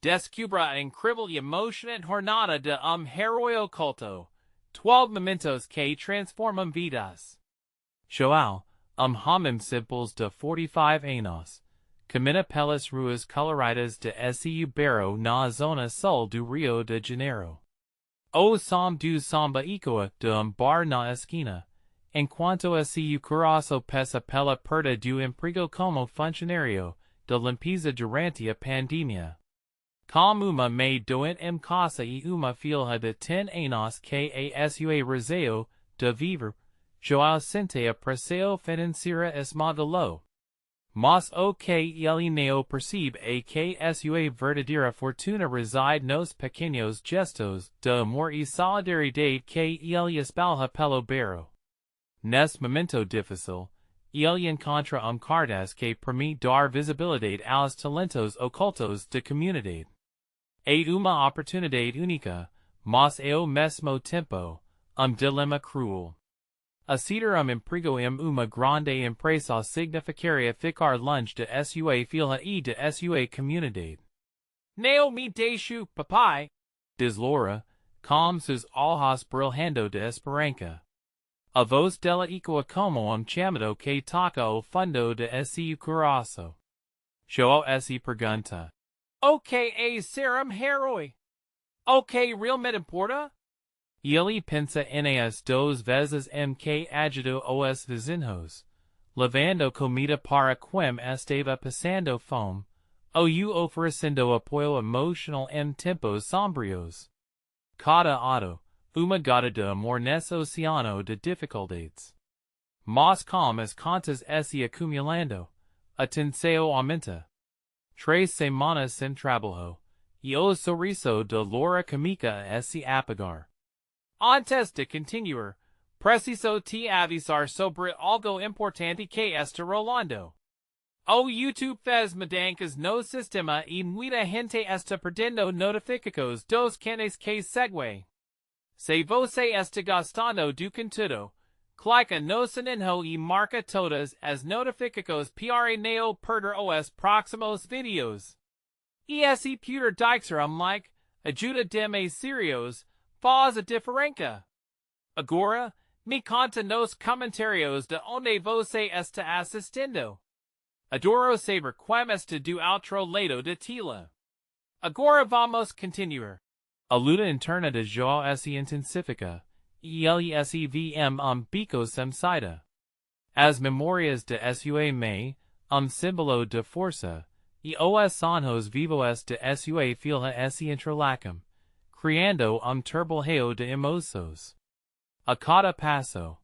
descubra incrível emocionante jornada de herói oculto. 12 momentos que transformam vidas. João, homem simples de 45 anos. Camina pelas ruas coloridas de Seu bairro na zona sul do Rio de Janeiro. O som do samba ecoa de bar na esquina. Enquanto seu coração pesa pela perda do emprego como funcionário de limpeza durante a pandemia. Com uma mãe doente em casa e uma filha de 10 anos que a sua razão de viver, João sente a pressão financeira esmagá-lo. Mas o que ele não percebe é que a sua verdadeira fortuna reside nos pequenos gestos de amor e solidariedade que ele espalha pelo bairro. Nesse momento difícil, ele encontra cartaz que permite dar visibilidade aos talentos ocultos da comunidade. É uma oportunidade única, mas ao mesmo tempo, dilema cruel. Aceder emprego em uma grande empresa significaria ficar longe de sua filha e de sua comunidade. Não me deixo, papai, diz Laura, com seus olhos brilhando de esperança. A voz dela ecoa como chamado que toca o fundo de seu coração. João se pergunta: o que é ser herói? O que realmente importa? Ele pensa as 2 vezes que ajudou os vizinhos, levando comida para quem estava passando fome, ou oferecendo apoio emocional em tempos sombrios. Cada ato, uma gota de amor nesse oceano de dificuldades. Mas como as contas se acumulando, a tensão aumenta. 3 semanas sem trabalho, e o sorriso de Laura comica se apagar. Antes de continuar, preciso te avisar sobre algo importante que está rolando. O YouTube fez mudanças no sistema e muita gente está perdendo notificações dos canais que segue. Se você está gostando do conteúdo, clica no sininho e marca todas as notificações para não perder os próximos vídeos. E se puder deixar like, ajuda demais serios, faz a diferença. Agora, me conta nos comentários de onde você está assistindo. Adoro saber como está do outro lado da tela. Agora vamos continuar. A luta interna de João se intensifica, e ele se vê bico sem saída. As memórias de sua mãe, símbolo de força, e os sonhos vivos de sua filha se entrelacam, criando turbilhão de emoções. A cada passo,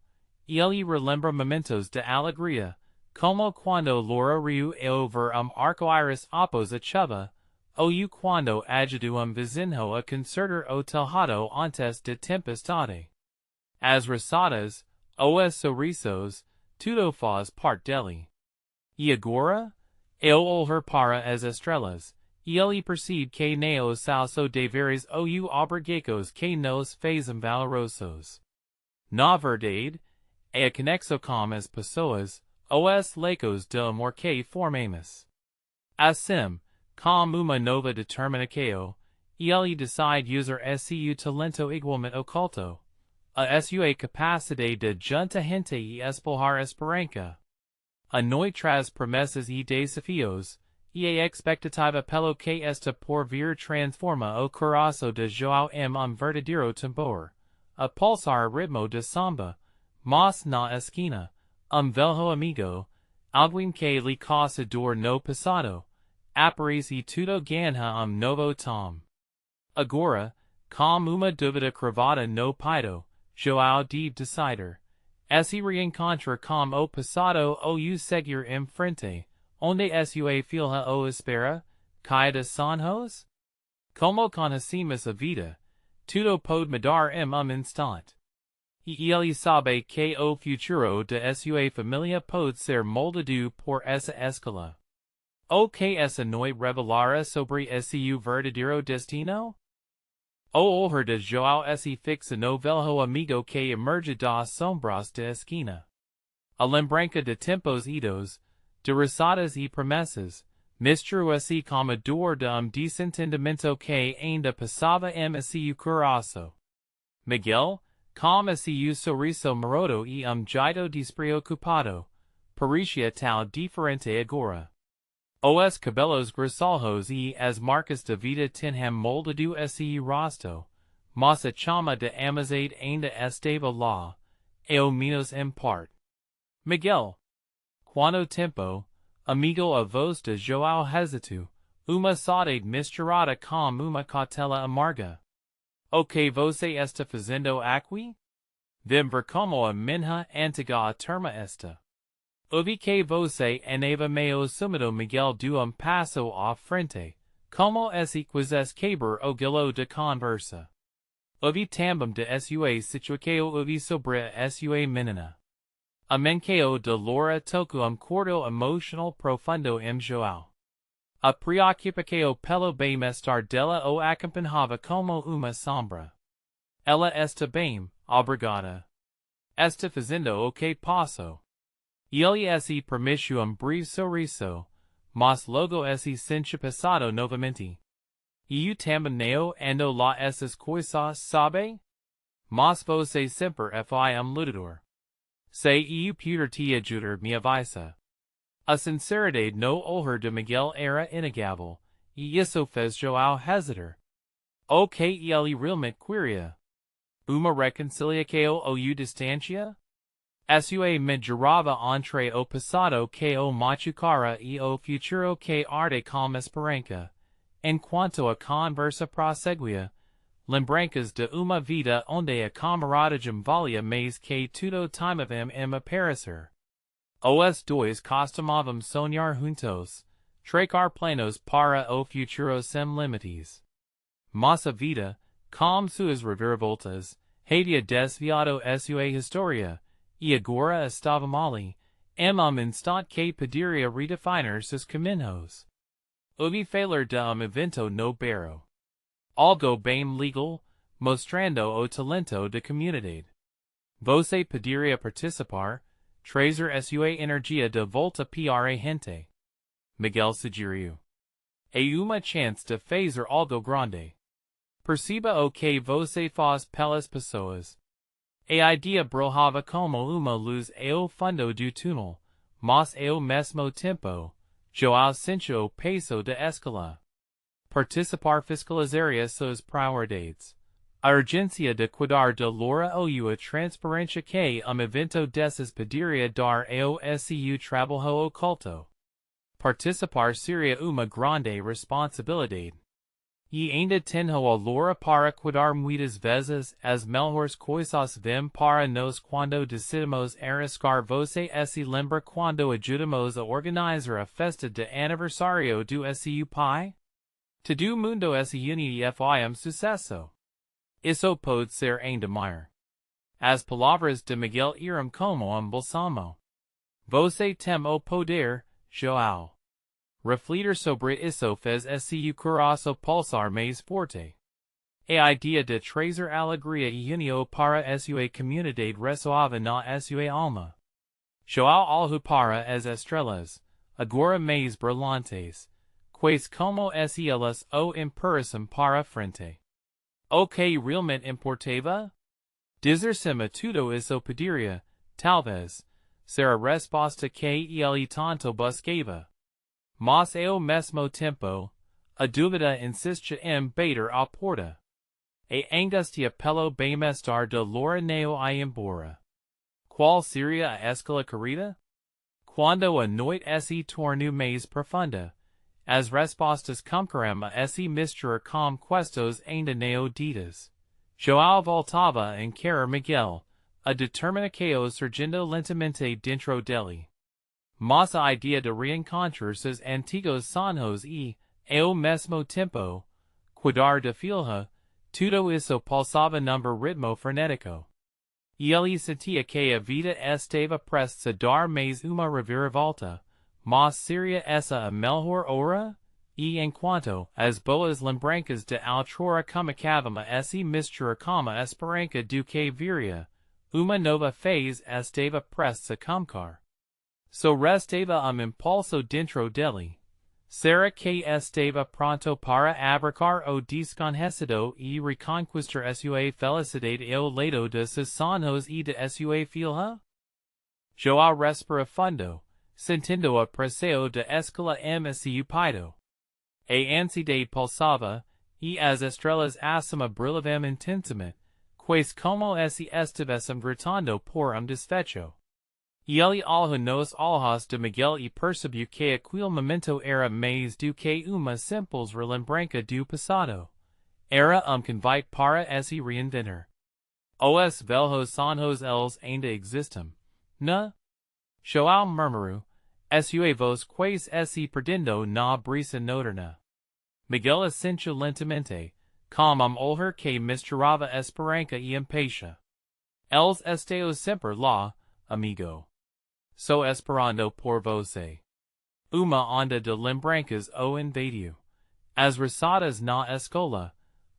ele relembra momentos de alegria, como quando Laura riu over arco-íris após a chuva, ou quando ajudou vizinho a consertar o telhado antes de tempestade. As risadas, os sorrisos, tudo faz parte dele. E agora? Ao olhar para as estrelas, ele percebe que não salso deveres ou obrigações que nos fazem valorosos. Na verdade, a conexão com as pessoas, os laços de amor que formamos. Assim, com uma nova determinação, ele decide usar seu talento igualmente oculto, a sua capacidade de juntar gente e espalhar esperança. A noite traz promessas e desafios, e a expectativa pelo que está por vir transforma o coração de João em verdadeiro tambor, a pulsar ritmo de samba, mas na esquina, velho amigo, alguém que lhe causa dor no passado, aparece e tudo ganha novo tom. Agora, com uma dúvida cravada no peito, João deve decidir. Se reencontra com o passado ou seguir em frente, onde sua filha o espera, caída sonhos? Como conhecemos a vida, tudo pode mudar em instante. E ele sabe que o futuro de sua família pode ser moldado por essa escala. O que essa noite revelará sobre seu verdadeiro destino? O olhar de João se fixa no velho amigo que emerge das sombras da esquina. A lembrança de tempos idos, de risadas e promessas, Mistru se commodore de desentendimento que ainda passava seu coração. Miguel, com seu sorriso maroto e jeito despreocupado, parecia tal diferente agora. Os cabelos grisalhos e as marcas de vida tinham moldado seu rosto, mas a chama de amizade ainda estava lá, ao menos em parte. Miguel. Quanto tempo, amigo a voz de João hesitou, uma saudade misturada com uma cautela amarga. O que você está fazendo aqui? Vem ver como a minha antiga turma está. Ouvi que você andava meio sumido. Miguel deu passo à frente, como se quisesse quebrar o gelo de conversa. Ouvi também de sua situação. Ouvi sobre a sua menina. A menqueo de Laura toco cordo emocional profundo João. A preocupação pelo bem-estar dela o acompanhava como uma sombra. Ela está bem, obrigada. Está fazendo o que posso. Ele se permitiu breve sorriso, mas logo se sentiu passado novamente. Eu também não ando lá essas coisas, sabe? Mas você sempre foi lutador. Se eu puder te ajudar me avisa. A sinceridade no olhar de Miguel era inegável, e isso fez João hesitar. O que ele realmente queria? Uma reconciliação ou distancia? Sua medurava entre o passado que o machucara e o futuro que arde com esperança. Enquanto a conversa prosseguia, lembranças de uma vida onde a camaradagem valia mais que tudo timavam aparecer. Os dois costumavam sonhar juntos, traçar planos para o futuro sem limites. Mas a vida, com suas reviravoltas, havia desviado sua história, e agora estava ali, instante que poderia redefinir seus caminhos. Ouvi falar de evento no bairro. Algo bem legal, mostrando o talento da comunidade. Você poderia participar, trazer sua energia de volta para a gente. Miguel sugeriu. É uma chance de fazer algo grande. Perceba o que você faz pelas pessoas. A ideia brilhava como uma luz ao fundo do túnel, mas ao mesmo tempo, João sentiu o peso da escala. Participar fiscalizaria suas prioridades. A urgência de cuidar de Laura ou a transparência que evento desses poderia dar ao seu trabalho oculto. Participar seria uma grande responsabilidade. E ainda tenho a Laura para cuidar muitas vezes as melhores coisas vêm para nós quando decidimos arriscar. Você se lembra quando ajudamos a organizar a festa de aniversário do seu pai? Todo mundo se une e foi sucesso. Isso pode ser ainda maior. As palavras de Miguel eram como balsamo. Você tem o poder, João. Refletir sobre isso fez seu coração pulsar mais forte. A ideia de trazer alegria e união para sua comunidade ressoava na sua alma. João olhou para as estrelas, agora mais brilhantes, quais como se elas o impulsam para frente. O que realmente importava? Dizer-se tudo isso poderia, talvez, ser a resposta que ele tanto buscava. Mas ao mesmo tempo, a dúvida insistia em bater à porta. A angústia pelo bem-estar de Laura não ia embora. Qual seria a escala querida? Quando a noite se tornou mais profunda, as respostas começaram a se misturar com questos ainda não ditas. João voltava a encarar Miguel, a determinação surgindo lentamente dentro dele. Mas a ideia de reencontrar seus antigos sonhos e, ao mesmo tempo, cuidar da filha, tudo isso pulsava num ritmo frenético. E ele sentia que a vida estava prestes a dar mais uma reviravolta, mas seria essa a melhor hora? E enquanto as boas lembranças de outrora começavam a se misturar com a esperança do que viria, uma nova fase estava prestes a começar. So restava impulso dentro dele. Será que estava pronto para abraçar o desconhecido e reconquistar sua felicidade ao lado de seus sonhos e de sua filha? João respira fundo, sentindo a pressão de escala em seu peito. A ansiedade pulsava, e as estrelas acima brilhavam intensamente, quase como se estivessem gritando por desfecho. E ele olhou nos olhos de Miguel e percebeu que aquele momento era mais do que uma simples relembrança do passado. Era convite para se reinventar. Os velhos sonhos eles ainda existem, né? João murmurou, sua voz quase se perdendo na brisa noturna. Miguel assentiu lentamente, com olhar que misturava esperança e impatiência. Eles estão sempre lá, amigo. So esperando por você. Uma onda de lembranças o invadiu. As roçadas na escola,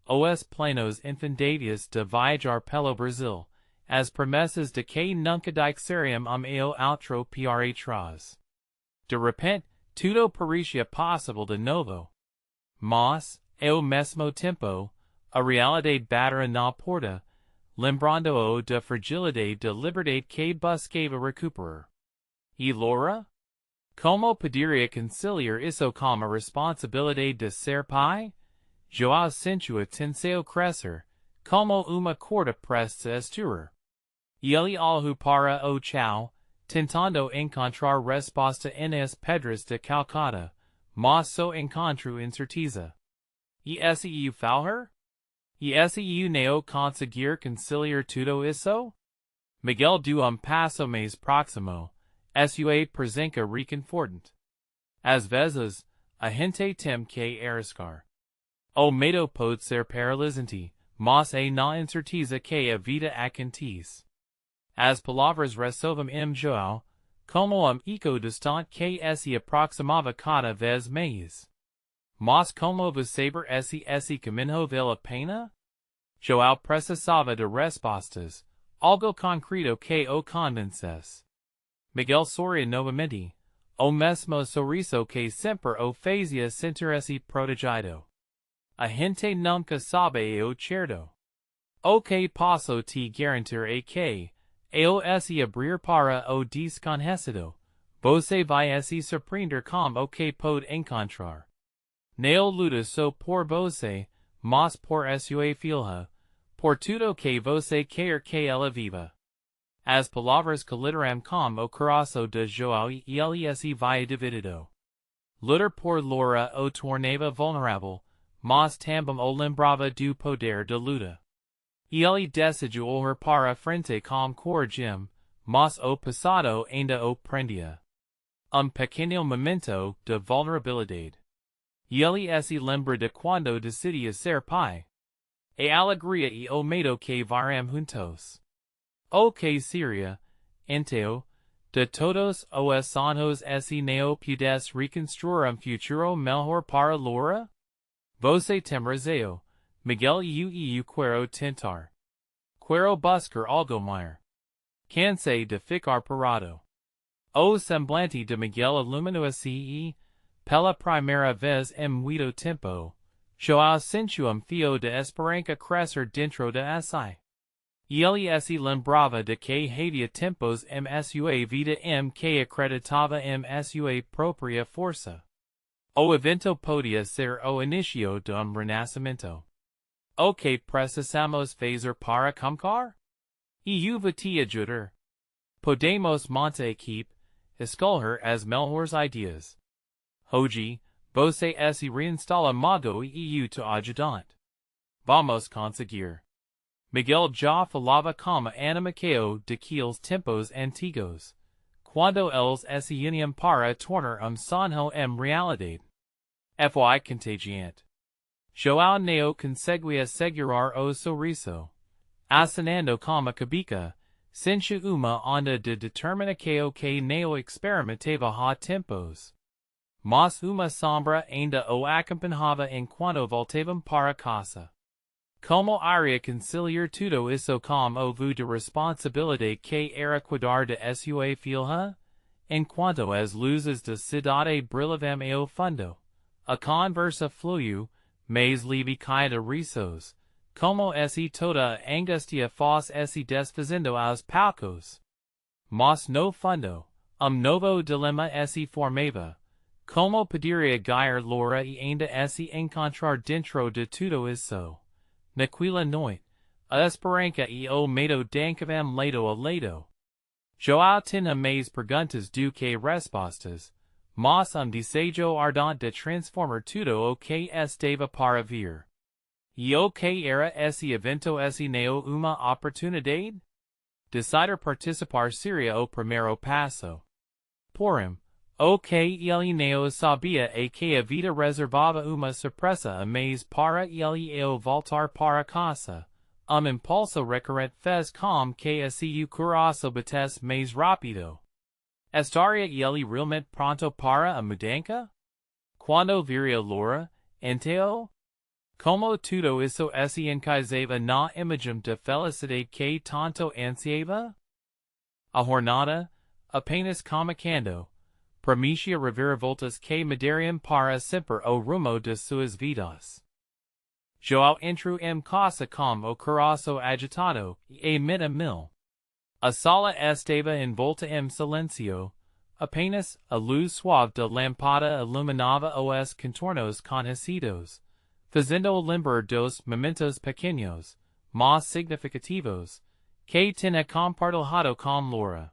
os planos infindáveis de viajar pelo Brasil, as promessas de que nunca deixariam ao outro para trás. De repente, tudo parecia possível de novo. Mas, ao mesmo tempo, a realidade batera na porta, lembrando-o da fragilidade de liberdade que buscava recuperar. E Laura? Como poderia conciliar isso com a responsabilidade de ser pai? João sentiu a tensão crescer, como uma corda prestes a estourar. E ele olhou para o chão, tentando encontrar resposta nas pedras de Calcata, mas só encontrou incerteza. E se falhar? E se não conseguir conciliar tudo isso? Miguel deu passo mais próximo. Sua presença reconfortante. Às vezes, a gente tem que arriscar. O medo pode ser paralisante, mas é na incerteza que a vida acontece. As palavras ressoavam João, como eco distante que se aproximava cada vez mais. Mas como você ver esse caminho vale a pena? João precisava de respostas, algo concreto que o convencesse. Miguel sorriu novamente, o mesmo sorriso que sempre o fazia sentir-se protegido. A gente nunca sabe o certo. O que posso te garantir é que, ao se abrir para o desconhecido, você vai se surpreender com o que pode encontrar. Não luta só por você, mas por sua filha, por tudo que você quer que ela viva. As palavras colideram com o coração de João e ele se vai dividido. Lutar por Laura o tornava vulnerável, mas também o lembrava do poder de luta. E ele decidiu olhar para frente com coragem, mas o passado ainda o prendia. Pequeno momento de vulnerabilidade. E ele se lembra de quando decidia ser pai. A alegria e o medo que varam juntos. O que seria, então, de todos os sonhos se não pudesse reconstruir futuro melhor para Laura? Você tem razão, Miguel eu quero tentar. Quero buscar algo maior. Cansei de ficar parado. O semblante de Miguel iluminou-se e, pela primeira vez em muito tempo, João sentiu fio de esperança crescer dentro de si. E ele se lembrava de que havia tempos em sua vida em que acreditava em sua própria força. O evento podia ser o início de renascimento. O que precisamos fazer para começar? E eu vou te ajudar. Podemos montar equipe, escolher as melhores ideias. Hoje, você se reinstala mago e eu te ajudante. Vamos conseguir. Miguel já falava como animaqueo daqueles tempos antigos, quando eles se uniam para tornar sonho em realidade. Foi contagiante. João não conseguia segurar o sorriso. Acenando com a cabeça, sentiu uma onda de determinação que não experimentava há tempos. Mas uma sombra ainda o acompanhava enquanto voltavam para casa. Como iria conciliar tudo isso com o vu de responsabilidade que era cuidar de sua filha? Enquanto as luzes da cidade brilhavam ao fundo, a conversa fluyu, mais levi caida risos, como esse toda angustia fos esse desfazendo aos palcos. Mas no fundo, novo dilemma esse formava, como poderia ganhar Laura e ainda esse encontrar dentro de tudo isso. Naquela noite, a esperança e o medo dancavam lado a lado. João tinha mais perguntas do que respostas, mas desejo ardente de transformar tudo o que estava para vir. E o que era esse evento esse neo uma oportunidade? Decidir participar seria o primeiro passo. Porém, o que ele não sabia é que a vida reservava uma surpresa a mais para ele ao voltar para casa. Impulso recorrente fez com que esse coração batesse mais rápido. Estaria ele realmente pronto para a mudança? Quando viria Laura, então? Como tudo isso se encaixava na imagem de felicidade que tanto ansiava? A jornada, apenas começando, prometia reviravoltas que mudariam para sempre o rumo de suas vidas. João entrou em casa com o coração agitado e meio mil. A sala estava envolta em silêncio, apenas a luz suave da lâmpada iluminava os contornos conhecidos, fazendo lembrar dos momentos pequenos, mas significativos, que tinha compartilhado com Laura.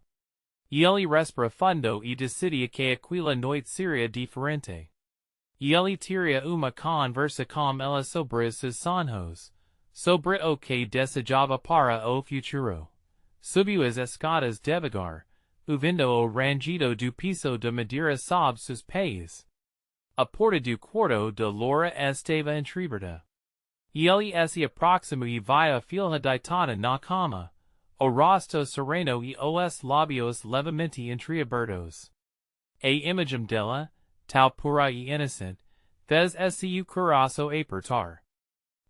Ele respira fundo e decidia que aquela noite seria diferente. Ele teria uma conversa com ela sobre seus sonhos, sobre o que desejava para o futuro. Subiu as escadas devagar, ouvindo o rangido do piso de madeira sob seus pés. A porta do quarto de Laura estava entreaberta. Ele se aproximou e viu a filha deitada na cama, o rosto sereno e os lábios levemente entreabertos. A imagem dela, tal pura e inocente, fez esse coração apertar.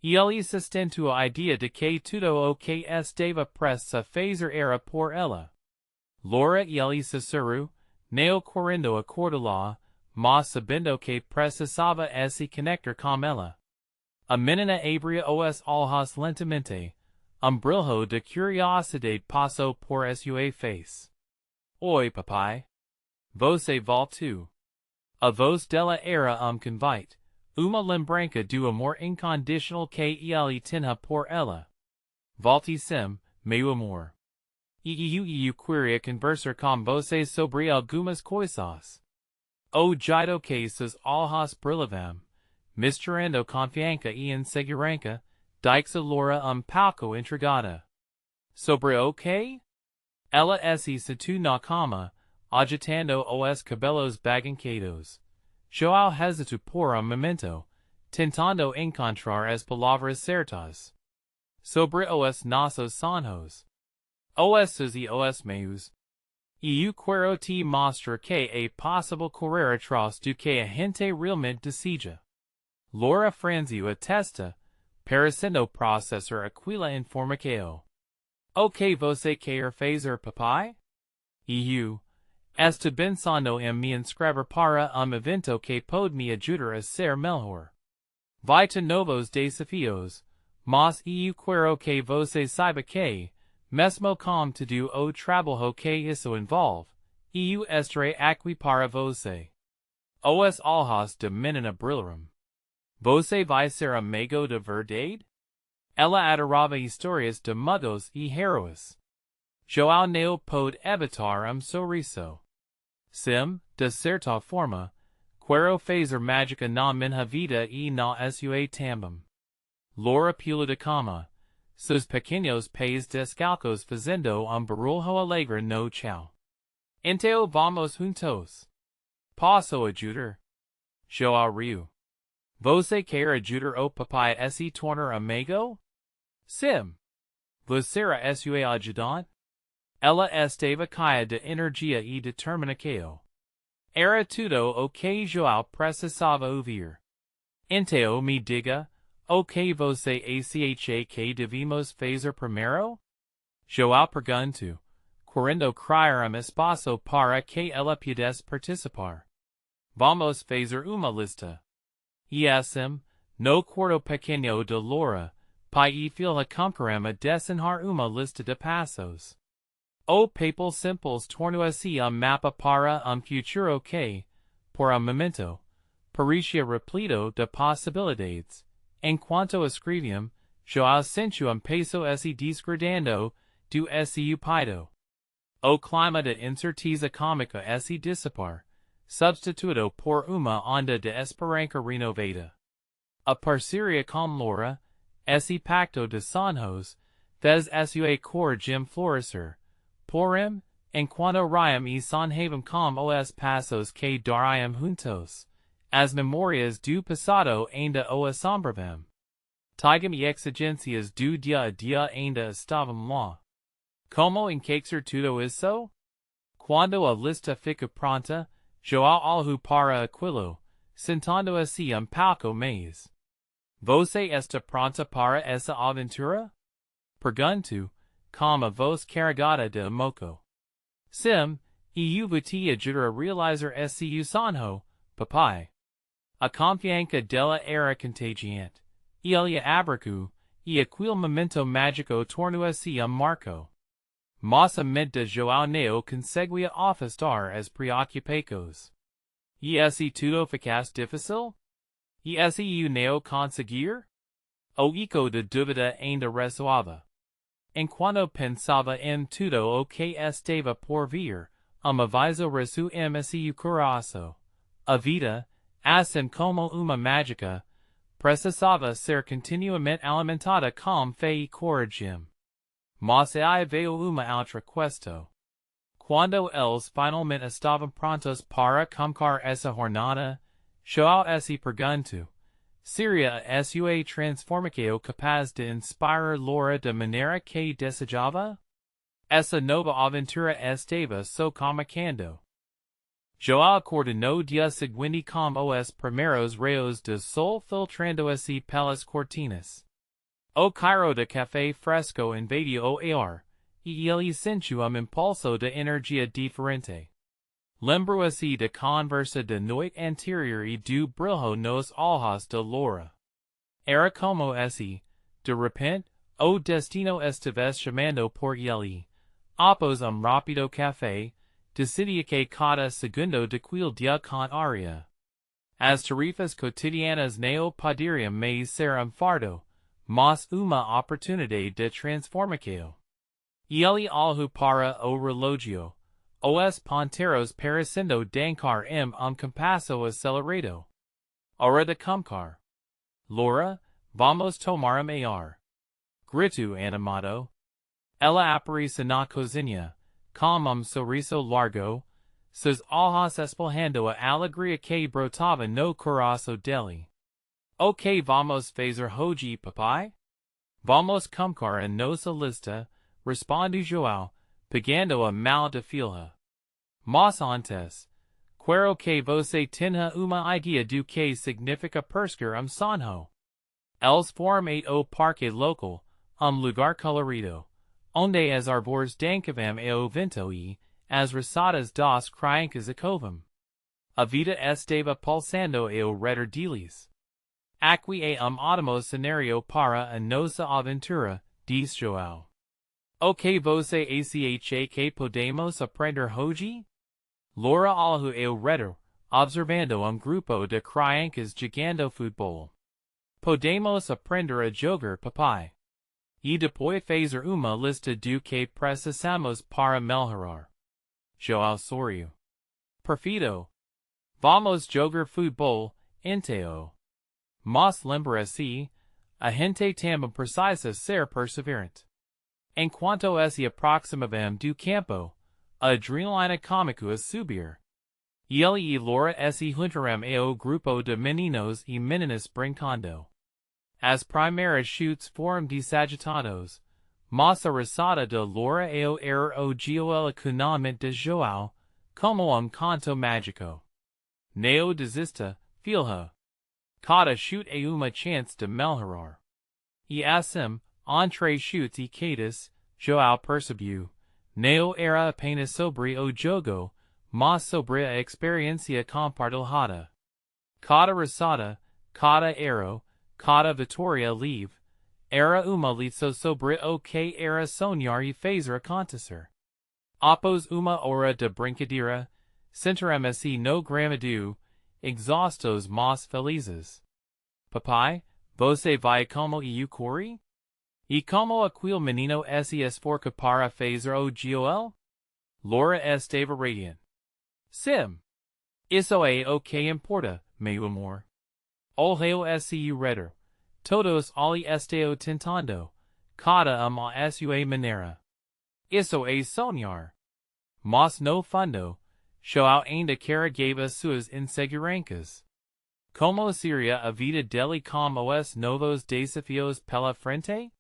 Ele sustentou a ideia de que tudo o que estava prestes a fazer era por ela. Laura e ele sussurrou, não querendo acordá-la, mas sabendo que precisava se conectar com ela. A menina abria os olhos lentamente. Brilho de curiosidade passou por sua face. Oi, papai. Você voltou. A voz dela era convite, uma lembrança do amor incondicional que ele tinha por ela. Volte sim, meu amor. Eu queria conversar com você sobre algumas coisas. O jeito que seus olhos brilhavam, misturando confiança e insegurança, disse Laura pouco intrigada. Sobre o que? Ela se sentou na cama, agitando os cabelos bagunçados. João hesitou por momento, tentando encontrar as palavras certas. Sobre os nossos sonhos. Os seus e os meus. Eu quero te mostrar que é possível correr atrás do que a gente realmente deseja. Laura franziu a testa, parecendo processar aquela informação. O que você quer fazer, papai? Eu estou pensando em me inscrever para evento que pode me ajudar a ser melhor. Vai ter novos desafios, mas eu quero que você saiba que, mesmo com tudo o trabalho que isso envolve, eu estarei aqui para você. Os olhos de menina brilharam. Você vai ser amigo de verdade? Ela adorava histórias de magos e heróis. João não pôde evitar sorriso. Sim, de certa forma, quero fazer mágica na minha vida e na sua também. Laura pula da cama, seus pequenos pés descalços fazendo barulho alegre no chão. Então vamos juntos. Posso ajudar? João riu. Você quer ajudar o papai a se tornar amigo? Sim. Você era sua ajudante? Ela estava cheia de energia e determinação. Era tudo o que João precisava ouvir. Então me diga, o que você acha que devemos fazer primeiro? João perguntou, querendo criar espaço para que ela pudesse participar. Vamos fazer uma lista. esm, no quarto pequeno de Laura, pi e filha comcarema desenhar uma lista de passos. O papel simples torno assim mapa para futuro que, por momento, parecia repleto de possibilidades. Enquanto escreviam, João sentiu peso esse discordando do seu pido. O clima de incerteza cômica esse dissipar, substituído por uma onda de esperança renovada. A parceria com Laura, esse pacto de sonhos, fez sua cor gem florescer. Porém, enquanto riam e sonhavam com os passos que dariam juntos, as memórias do passado ainda o assombravam. Tigam e exigências do dia a dia ainda estavam lá. Como encaixar tudo isso? Quando a lista fica pronta, João olhou para aquilo, sentando assim pouco mais. Você está pronta para essa aventura? Pergunto, com a voz carregada de emoção. Sim, e eu vou te ajudar a realizar esse sonho, papai. A confiança dela era contagiante. Ele abracou, e aquele momento mágico tornou-se marco. Mas a mente de João não conseguia afastar as preocupações. E esse tudo ficasse difícil? E esse não conseguir? O eco de dúvida ainda ressoava. Enquanto pensava em tudo o que estava por vir, aviso ressoou em seu coração. A vida, assim como uma mágica, precisava ser continuamente alimentada com fé e coragem. Mas aí veio uma outra questão. Quando eles finalmente estavam prontos para começar essa jornada, João se perguntou: seria sua transformação capaz de inspirar Laura de maneira que desejava? Essa nova aventura estava so começando. João acordou no dia seguinte com os primeiros raios de sol filtrando-se pelas cortinas. O cheiro de café fresco invadiu o ar, e ele sentiu impulso de energia diferente. Lembrou-se da conversa da noite anterior e do brilho nos olhos de Laura. Era como se, de repente, o destino estivesse chamando por ele. Após rápido café, decidia que cada segundo daquele dia contaria. As tarefas cotidianas não poderiam mais ser fardo, mas uma oportunidade de transformação. Ele olhou para o relógio. Os ponteiros parecendo dançar compasso acelerado. Hora de começar. Laura, vamos tomar ar. Gritou animado. Ela aparece na cozinha, com sorriso largo, seus olhos espalhando a alegria que brotava no coração dele. O que vamos fazer hoje, papai? Vamos começar a nossa lista, respondeu João, pegando a mão da filha. Mas antes, quero que você tenha uma ideia do que significa perseguir sonho. Eles foram ao parque local, lugar colorido, onde as árvores dançavam ao vento e as risadas das crianças ecoavam. A vida estava pulsando ao redor deles. Aqui é ótimo cenário para a nossa aventura, disse João. O que você acha que podemos aprender hoje? Laura olhou ao redor, observando grupo de crianças jogando futebol. Podemos aprender a jogar, papai. E depois fazer uma lista do que precisamos para melhorar. João sorriu. Perfeito. Vamos jogar futebol, então. Mas lembra-se, a gente também precisa ser perseverante. Enquanto se aproximavam do campo, a adrenalina cômica a subir. Ele e Laura se juntaram ao grupo de meninos e meninas brincando. As primeiras chutes foram desagitados, mas a risada de Laura era o geoelecunamento de João, como canto mágico. Não desista, filha. Cada chute é uma chance de melhorar. E assim, entre chutes e quedas, João percebeu, não era apenas sobre o jogo, mas sobre a experiência compartilhada. Cada risada, cada ero, cada Vitoria leave, era uma liso sobre o que era sonhar e fazer acontecer. Após uma hora de brincadeira, sentiremos-se no gramado, exaustos mas felizes. Papai, você vai como eu corre? E como aquele menino se esforça para fazer o Joel? Laura estava radiant. Sim. Isso é o que importa, meu amor. Olheo su redor. Todos ali estão tentando. Cada a sua maneira. Isso é sonhar. Mas no fundo, João ainda carregava suas inseguranças. Como seria a vida dele com os novos desafios pela frente?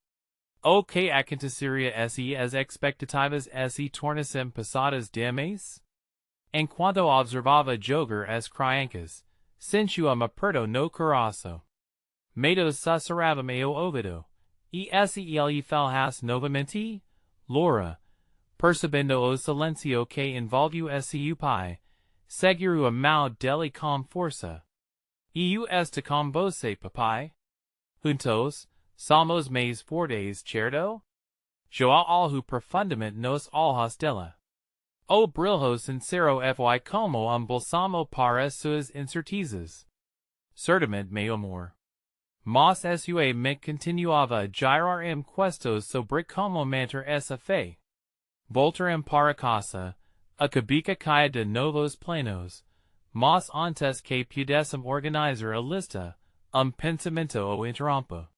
O que aconteceria se as expectativas se tornassem passadas de mês? Enquanto observava jogar as crianças, sentia um aperto no coração. Medos sussurrava meu ouvido. E se ele falasse novamente? Laura, percebendo o silêncio que envolveu seu pai, segurou a mão dele com força. E eu estou com você, papai? Juntos, somos mais fortes, certo? João algo profundamente nos olhos dela. O brilho sincero foi como balsamo para suas incertezas. Certamente, meu amor. Mas sua mente continuava a girar questos sobre como manter essa fé. Voltar para casa, a cabeça caia de novos planos, mas antes que pudessem organizar a lista, pensamento o interrompa.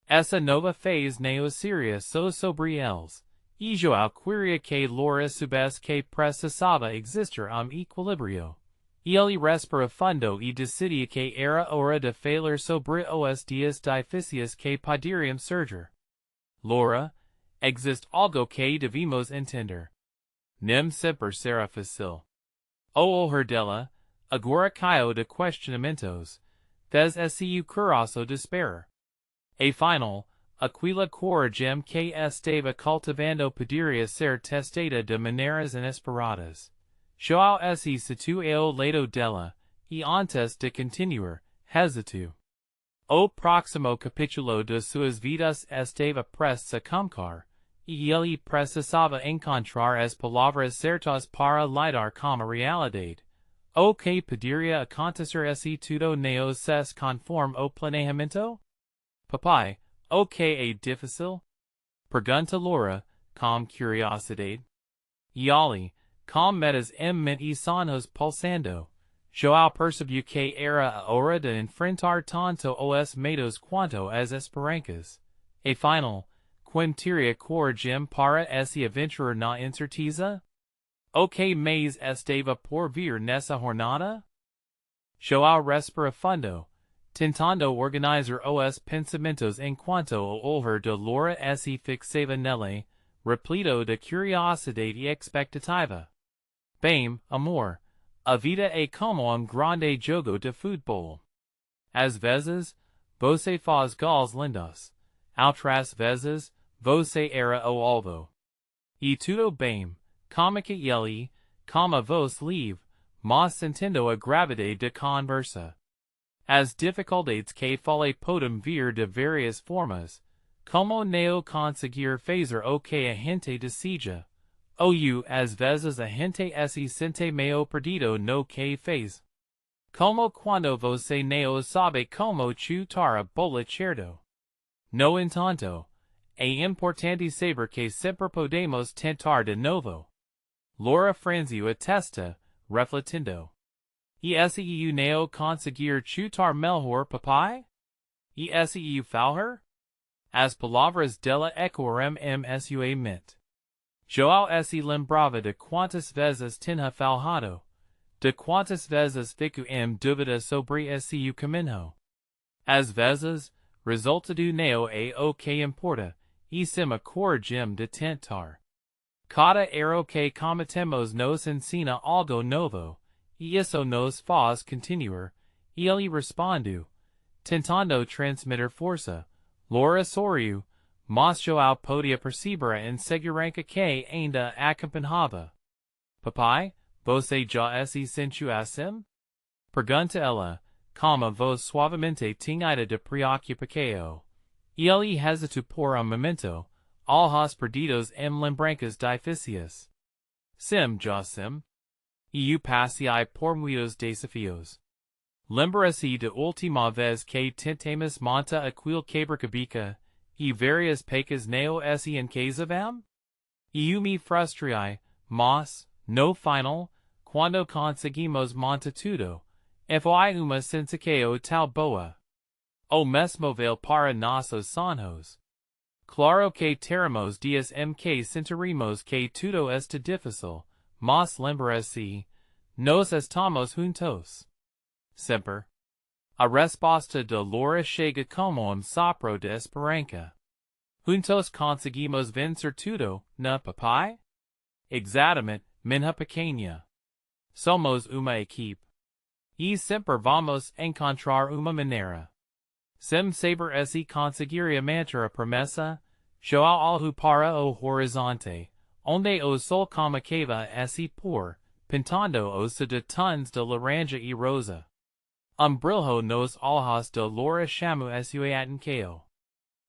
Essa nova fez não seria só sobre eles, e João queria que Laura soubesse que precisava existir equilíbrio. Ele respirou fundo e decidia que era hora de falar sobre os dias difíceis que poderiam surgir. Laura, existe algo que devemos entender. Nem sempre será fácil. O olhar dela, agora caiu de questionamentos, fez seu coração disparar. Afinal, aquela coragem que estava cultivando poderia ser testada de maneiras inesperadas. João se situou ao lado dela, e antes de continuar, hesitou. O próximo capítulo de suas vidas estava prestes a começar, e ele precisava encontrar as palavras certas para lidar com a realidade. O que poderia acontecer se tudo não se conforme ao planejamento? Papai, o que é difícil? Pergunta Laura, com curiosidade. E ali, com metas em mente e sonhos pulsando, João percebeu que era a hora de enfrentar tanto os medos quanto as esperanças. Afinal, quem teria coragem para se aventurar na incerteza? O que mais estava por vir nessa jornada? João respira fundo, tentando organizar os pensamentos enquanto o olhar de Laura se fixava nele, repleto de curiosidade e expectativa. Bem, amor, a vida é como grande jogo de futebol. Às vezes, você faz gols lindos. Outras vezes, você era o alvo. E tudo bem, como que ele, como vos livre, mas sentindo a gravidade de conversa. As dificuldades que falei podem vir de várias formas, como não conseguir fazer o que a gente deseja. Ou às vezes a gente se sente meio perdido no que fez. Como quando você não sabe como chutar a bola certo. No entanto, é importante saber que sempre podemos tentar de novo. Laura franziu a testa, refletindo. E se não conseguir chutar melhor, papai? E se falhar? As palavras dela ecoaram em sua mente. João se lembrava de quantas vezes tinha falhado, de quantas vezes ficou em dúvida sobre seu caminho. Às vezes, resultado não é o que importa, e sim a coragem de tentar. Cada erro que cometemos nos ensina algo novo, e isso nos faz continuar. Ele respondeu, tentando transmitir força. Laura sorriu, mas João podia perceber a insegurança que ainda acompanhava. Papai, você já se sentiu assim? Pergunta ela, vos suavemente tingida de preocupação. Ele hesitu por momento, alhos perdidos lembranças difíceis. Sim, já sim. Eu passei por muitos desafios. Lembra-se de última vez que tentamos monta aquele quebra-cabeça, e várias pecas neo se encasavam? Eu me frustrei, mas, no final, quando conseguimos monta tudo, foi uma sensação tal boa. O mesmo vale para nossos sonhos. Claro que teremos dias que sentiremos que tudo está difícil, mas lembra-se, nos estamos juntos. Sempre. A resposta de Laura chega como sopro de esperança. Juntos conseguimos vencer tudo, na papai? Exatamente, minha pequena. Somos uma equipe. E sempre vamos encontrar uma maneira. Sem saber se conseguiria manter a promessa, João algo para o horizonte, onde o sol comunicava se por, pintando os de tons de laranja e rosa. Brilho nos olhos de Laura chamo sua atenção.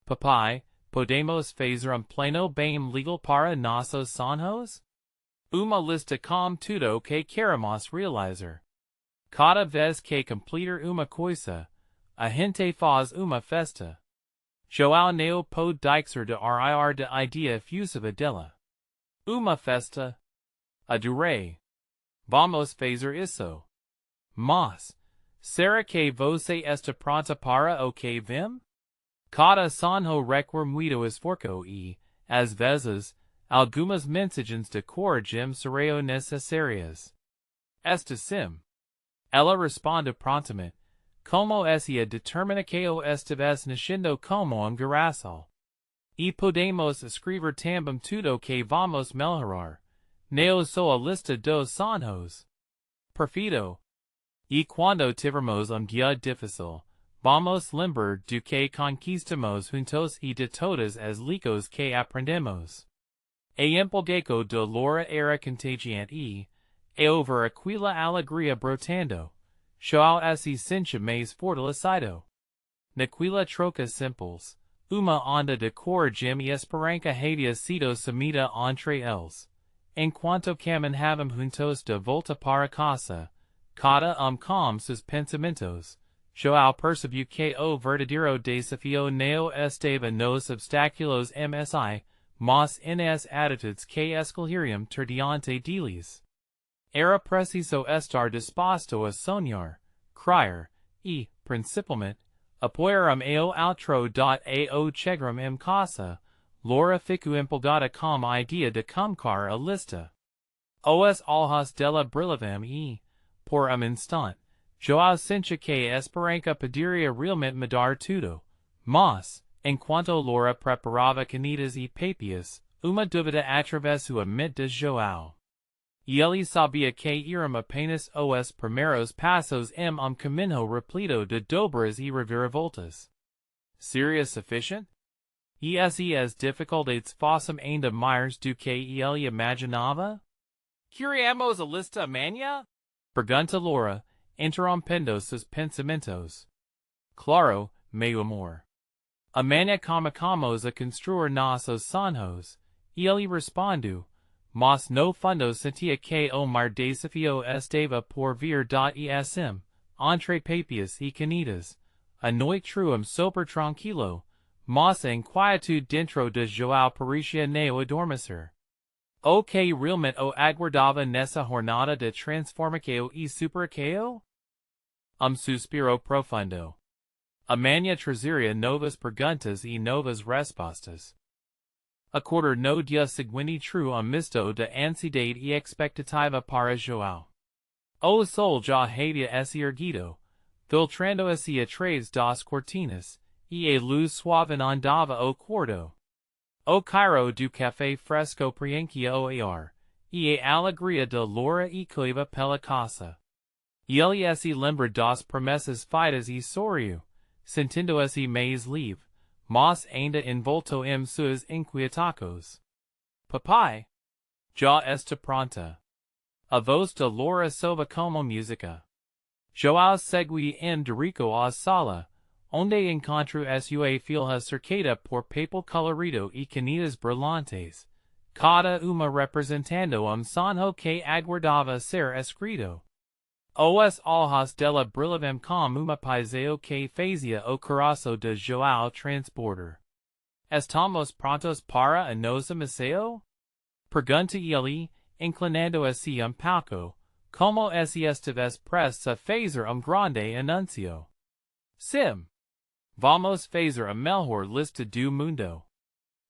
Papai, podemos fazer plano bem legal para nossos sonhos? Uma lista com tudo que queremos realizar. Cada vez que completar uma coisa, a gente faz uma festa. João não pode deixar de rir de ideia fugitiva dela. Uma festa? Adorei. Vamos fazer isso. Mas, será que você está pronta para o que vem? Cada sonho requer muito esforço e, às vezes, algumas mensagens de coragem serão necessárias. Esta sim. Ela responde prontamente, como se a determinação estivesse nascendo como girassol. E podemos escrever também tudo que vamos melhorar. Não só a lista dos sonhos. Perfeito. E quando tivermos dia difícil, vamos lembrar do que conquistamos juntos e de todas as lições que aprendemos. A empolgação de Laura era contagiante e, over aquela alegria brotando, João se sentia mais fortalecido. Naquela troca simples, uma onda de coragem e esperança havia sido sumida entre eles. Enquanto caminhavam juntos de volta para casa, cada com seus pensamentos, João percebeu que o verdadeiro desafio não estava nos obstáculos msi, mas nas atitudes que escolheriam ter diante deles. Era preciso estar disposto a sonhar, criar, e, principalmente, apoiar ao outro ao chegar casa, Laura ficou empolgada com a ideia de começar a lista. Os olhos dela brilhavam e, por instante, João sentia que a esperança poderia realmente mudar tudo, mas, enquanto Laura preparava canetas e papéis, uma dúvida atravessou a mente de João. E ele sabia que eram apenas os primeiros passos caminho repleto de dobras e reviravoltas. Seria sufficient? E as dificuldades fossem ainda maiores do que ele imaginava? Queremos a lista amanhã? Pergunta Laura, interrompendo seus pensamentos. Claro, meu amor. Amanhã começamos a construir nossos sonhos, e ele respondeu, mas no fundo sentia que o mar desafio estava por vir esm, entre papéis e canetas, a noite super tranquilo, mas a inquietude dentro de João parecia não adormecer. O que realmente o aguardava nessa jornada de transformação e superação? Suspiro profundo. Amanhã trazeria novas perguntas e novas respostas. Acordar no dia seguinte true misto de ansiedade e expectativa para João. O sol já havia se erguido, filtrando-se atrás das cortinas, e a luz suave andava o quarto. O cairo do café fresco preenchia o ar, e a alegria de Laura eclava pela casa. Ele se lembra das promessas feitas e sorriu, sentindo-se mais livre, mas ainda envolto suas inquietações. Papai, já está pronta. A voz de Laura soava como música. Joao segui en Dorico a sala, onde encontro sua filha cercada por papel colorido y canitas brillantes, cada uma representando sonho que aguardava ser escrito. Os olhos dela brilhavam como uma paiseo que fazia o coração de Joao transporter. Estamos prontos para a nossa missão? Pergunta ele, inclinando assim palco, como se estivesse prestes a fazer grande anúncio. Sim. Vamos fazer a melhor lista do mundo.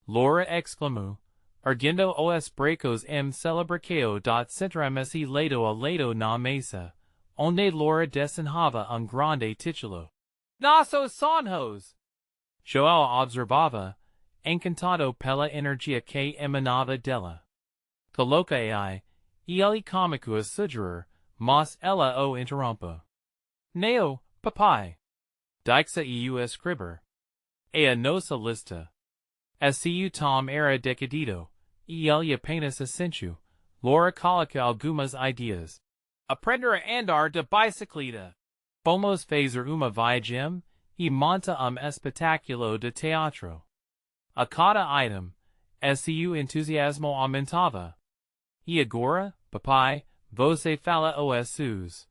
Laura exclamou, erguendo os bracos celebracao sentamos lado a lado na mesa, onde Laura desenhava grande título. Nossos sonhos! João observava, encantado pela energia que emanava dela. Coloca e ele cômico a sugerir, mas ela o interrompa. Não, papai. Dixa eu escrever. A nossa lista. Se o Tom era decidido, e ele apenas assentiu, Laura coloca algumas ideias. Aprender a andar de bicicleta. Vamos fazer uma viagem, e monta espetáculo de teatro. A cada item, seu entusiasmo aumentava. E agora, papai, você fala os seus.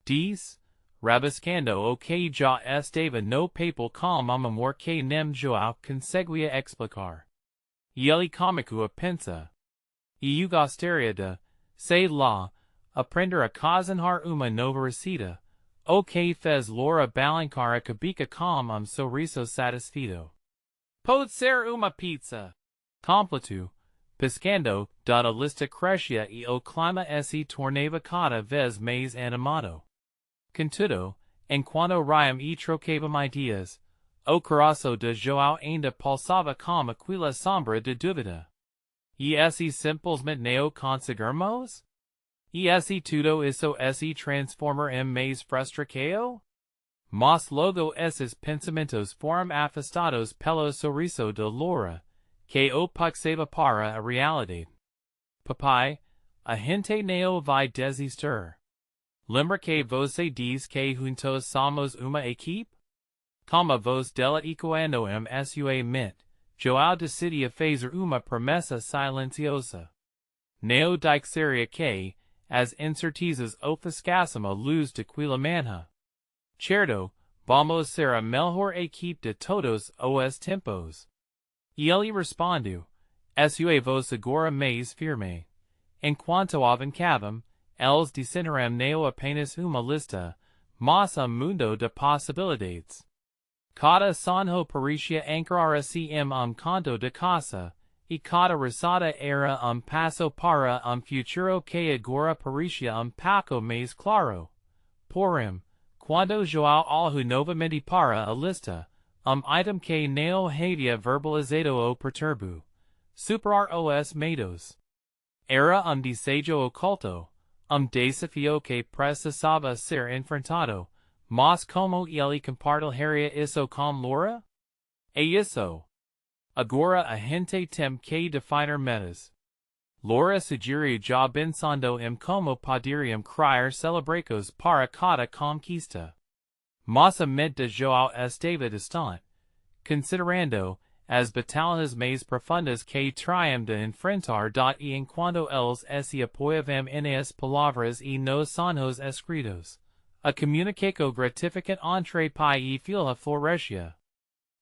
Diz, rabiscando o que já estava no papel com amor que nem João conseguia explicar. E ele cômico a pensa. E eu gostaria de, sei lá, aprender a cozinhar uma nova receita, o que fez Laura balançar a cabeça com sorriso satisfeito. Pode ser uma pizza. Completo, piscando, a lista crescia e o clima se tornava cada vez mais animado. Contudo, enquanto riem e trocavam ideias, o coração de João ainda pulsava com aquela sombra de dúvida. E se simplesmente não conseguirmos? E se tudo isso se transformar mais frustrado? Mas logo esses pensamentos foram afastados pelo sorriso de Laura, que o puxava para a realidade. Papai, a gente não vai desistir. Lembra que você diz que juntos somos uma equipe? Como voz dela ecoando sua mente, João decidia fazer uma promessa silenciosa. Não deixaria que, as incertezas ofuscassem a luz daquela manhã. Certo, vamos ser a melhor equipe de todos os tempos. E ele respondeu, sua voz agora mais firme. Enquanto avançavam, eles desenharam não apenas uma lista, mas mundo de possibilidades. Cada sonho parecia ancorar-se canto de casa, e cada risada era passo para futuro que agora parecia pouco mais claro. Porém, quando João olhou novamente para a lista, item que não havia verbalizado o perturbo. Superar os medos. Era desejo oculto, desafio que precisava ser enfrentado, mas como ele compartilharia isso com Laura? É isso. Agora a gente tem que definir metas. Laura sugeria já pensando como poderiam criar celebrações para cada conquista. Mas a mente de João estava distante, considerando as batalhas mais profundas que tríamos de enfrentar e enquanto eles se apoiavam nas palavras e nos sonhos escritos. A comunicação gratificante entre pai e filha florescia.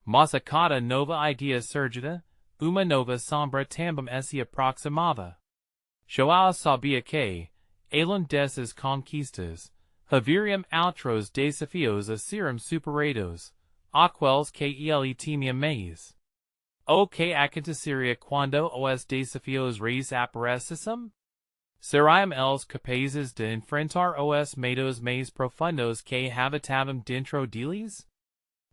Mas a cada nova idea surgida, uma nova sombra também se aproximava. João sabia que, além dessas conquistas, haveriam outros desafios a serem superados, aqueles que ele temia mais. O que aconteceria quando os desafios reaparecessem? Seriam eles capazes de enfrentar os medos mais profundos que habitavam dentro deles?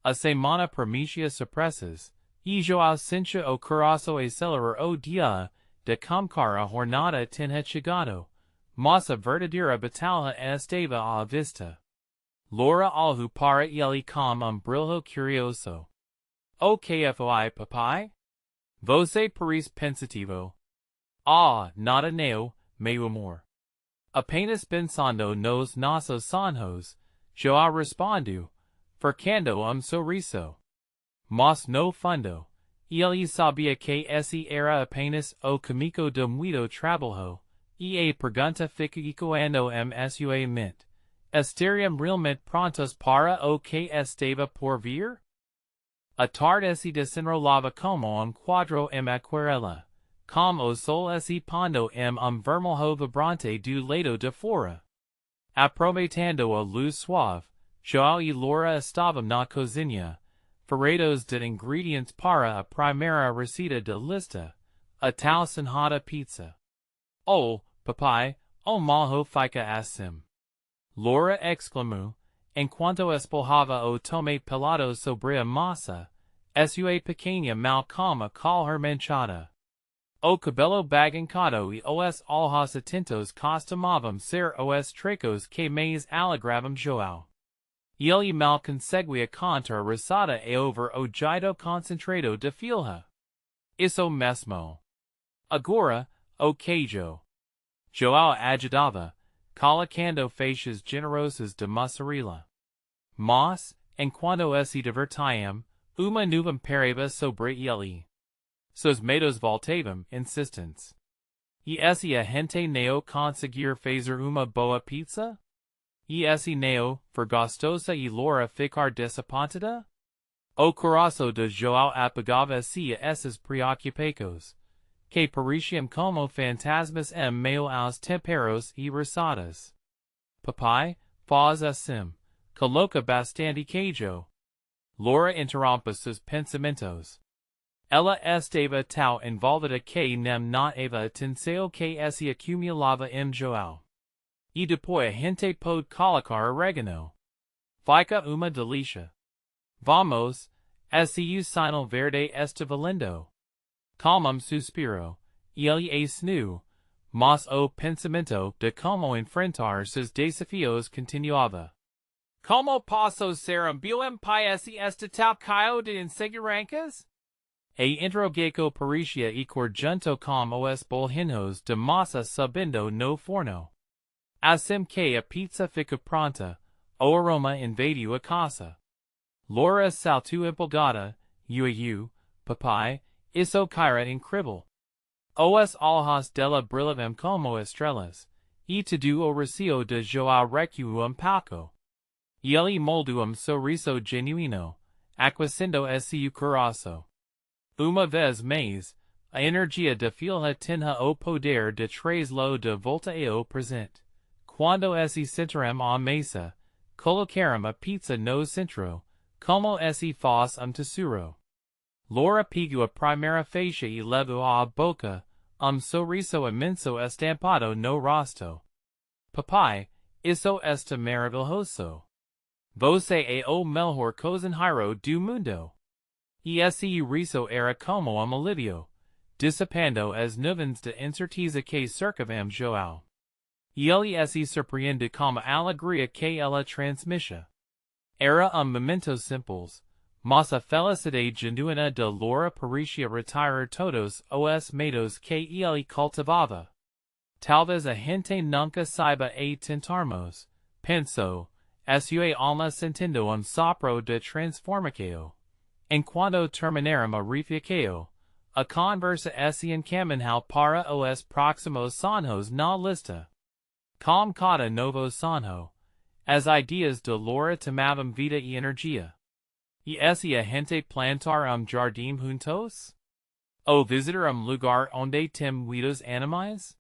A semana prometia surpresas, e João sentia o coração acelerar o dia de começar a jornada tinha chegado, mas a verdadeira batalha estava à vista. Laura olhou para ele com brilho curioso. O que foi, papai? Você parece pensativo. Nada não, meu amor. Apenas pensando nos nossos sonhos, Joao respondu, ficando sorriso. Mas no fundo, ele sabia que esse era apenas o comico de muito trabalho, e a pergunta fica ecoando sua mente. Estariam realmente prontos para o que estava por vir? A tarde se desenrolava como quadro aquarela, com o sol se pondo vermelho vibrante do lado de fora. Aproveitando a luz suave, Joao e Laura estavam na cozinha, ferrados de ingredientes para a primeira receita de lista, a tal sonhada pizza. Oh, papai, o malho fica assim. Laura exclamou, enquanto espolhava o tomate pelado sobre a massa, sua pequena mal calma her manchada. O cabelo bagancado e os olhos atentos costumavam ser os trechos que mais alegravam Joao. Ele mal conseguia contar risada e over o jeito concentrado de filha. Isso mesmo. Agora, o queijo. Joao ajudava, colocando feixes generosas de mussarela. Mas, enquanto se divertiam, uma nuvem pairava sobre ele. Seus medos voltavam insistentes. E esse a gente não conseguir fazer uma boa pizza? E esse não for gostosa e Laura ficar desapontada? O coração de Joao apagava-se a esses preocupações, que pareciam como fantasmas meio aos temperos e risadas. Papai, faz assim, coloca bastante queijo. Laura interrompe seus pensamentos. Ela estava tão envolvida que não ava atenção que se acumulava Joao. E depois a gente pode colocar oregano. Fica uma delícia. Vamos, esse sinal verde está valendo. Calma suspiro, ele nu, mas o pensamento de como enfrentar seus desafios continuava. Como posso ser bom país esta tal caio de inseguranças? A interrogaco parecia e junto com os bolhinhos de massa subindo no forno. Assim que a pizza fica pronta, o aroma invadiu a casa. Laura saltou empolgada, papai, isso caira incrível. Os olhos dela brilhavam como estrelas, e todo o receio de Joao recuou pouco. Ele moldou sorriso genuíno, aquecendo seu coração. Uma vez mais, a energia de filha tinha o poder de trazê-lo de volta ao presente. Quando se sentaram à mesa, colocaram a pizza no centro, como se fosse tesouro. Laura pegou a primeira faixa e levou à boca, sorriso imenso estampado no rosto. Papai, isso está maravilhoso. Você é o melhor cozinheiro do mundo. E esse riso era como alívio, dissipando as nuvens de incerteza que cercavam Joao. E ele se surpreende com a alegria que ela transmitia. Era momento simples, mas a felicidade genuína de Laura parecia retirar todos os medos que ele cultivava. Talvez a gente nunca saiba a tentarmos, pensou, sua alma sentindo sopro de transformação. Enquanto terminaram a refeição, a conversa se encaminhou para os próximos sonhos na lista. Com cada novo sonho, as ideias de Laura tomavam vida e energia. E se a gente plantar jardim juntos? Ou visitar lugar onde tem muitos animais?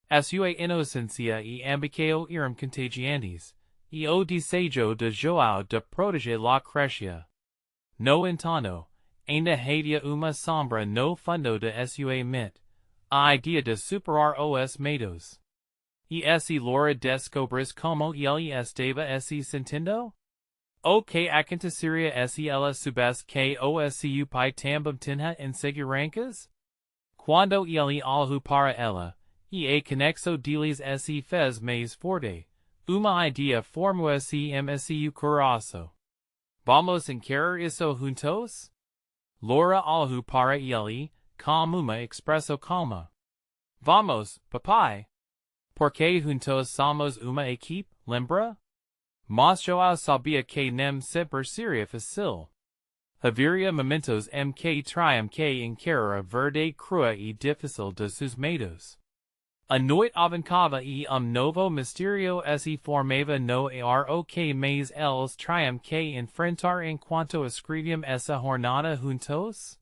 A sua inocência e ambição eram contagiantes, e o desejo de Joao de proteger la crescia. No entanto, ainda havia uma sombra no fundo de sua mente, a idea de superar os medos. E se Laura descobris como ele estava se sentindo? O que aconteceria se ela soubesse que o seu pai também tinha inseguranças? Quando ele olhou para ela, e a conexão deles se fez mais forte, uma idea formou-se seu coração. Vamos encarar isso juntos? Laura olhou para ele, com uma expressão calma. Vamos, papai. Porque juntos somos uma equipe, lembra? Mas João sabia que nem sempre seria fácil. Haveria momentos em que triam que encara a verdade crua e difícil de seus medos. A noite avançava e novo mistério se formava no ar que mas eles triam que enfrentar enquanto escreviam essa jornada juntos?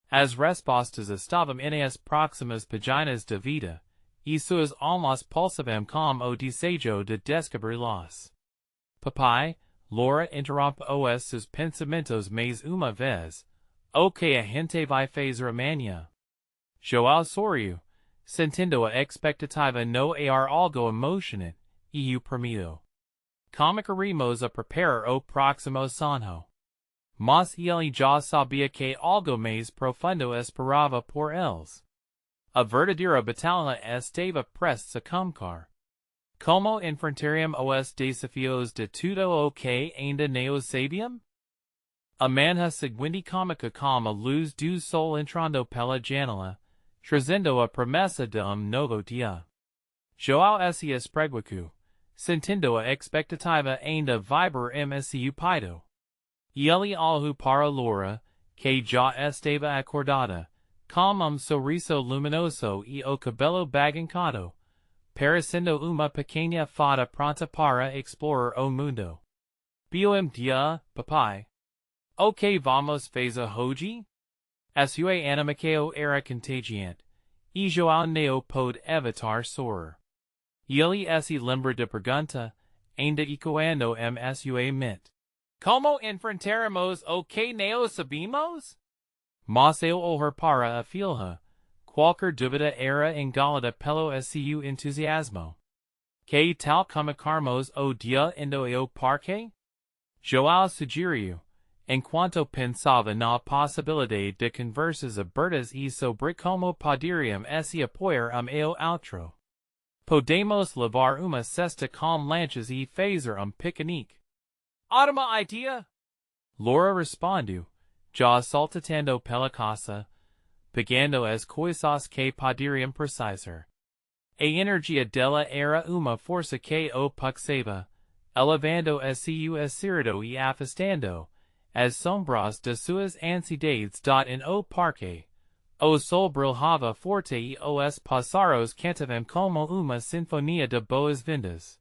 As respostas estavam nas próximas páginas da vida, e suas almas pulsavam com o desejo de descobri-las. Papai, Laura interrompe os seus pensamentos mais uma vez, o que a gente vai fazer amanhã? João sorriu, sentindo a expectativa no ar algo emocionante, e o permitiu. Começaremos a preparar o próximo sonho. Mas ele já sabia que algo mais profundo esperava por eles. A verdadeira batalha estava prestes a começar. Como enfrentariam os desafios de tudo o que ainda não sabiam? A manhã seguinte começa com a luz do sol entrando pela janela, trazendo a promessa de novo dia. João se espreguiçou, sentindo a expectativa ainda vibrar seu peito. Ele olhou para Laura, que já estava acordada, com sorriso luminoso e o cabelo baguncado, parecendo uma pequena fada pronta para explorar o mundo. Bom dia, papai. O que vamos fazer hoje? Sua animação era contagiante, e João não pôde evitar sorrir. Ele se lembra da pergunta, ainda ecoando sua mente. Como enfrentaremos o que não sabemos? Mas ao olhar para a filha, qualquer dúvida era engalada pelo seu entusiasmo. Que tal começarmos o dia indo ao parque? João sugeriu, enquanto pensava na possibilidade de conversas abertas e sobre como poderiam se apoiar ao outro. Podemos levar uma cesta com lanches e fazer piquenique. Ótima idea! Laura respondeu, já saltitando pela casa, pegando as coisas que poderiam precisar. A energia dela era uma força que o puxava, elevando seu espírito e afastando as sombras de suas ansiedades. No parque, o sol brilhava forte e os pássaros cantavam como uma sinfonia de boas-vindas.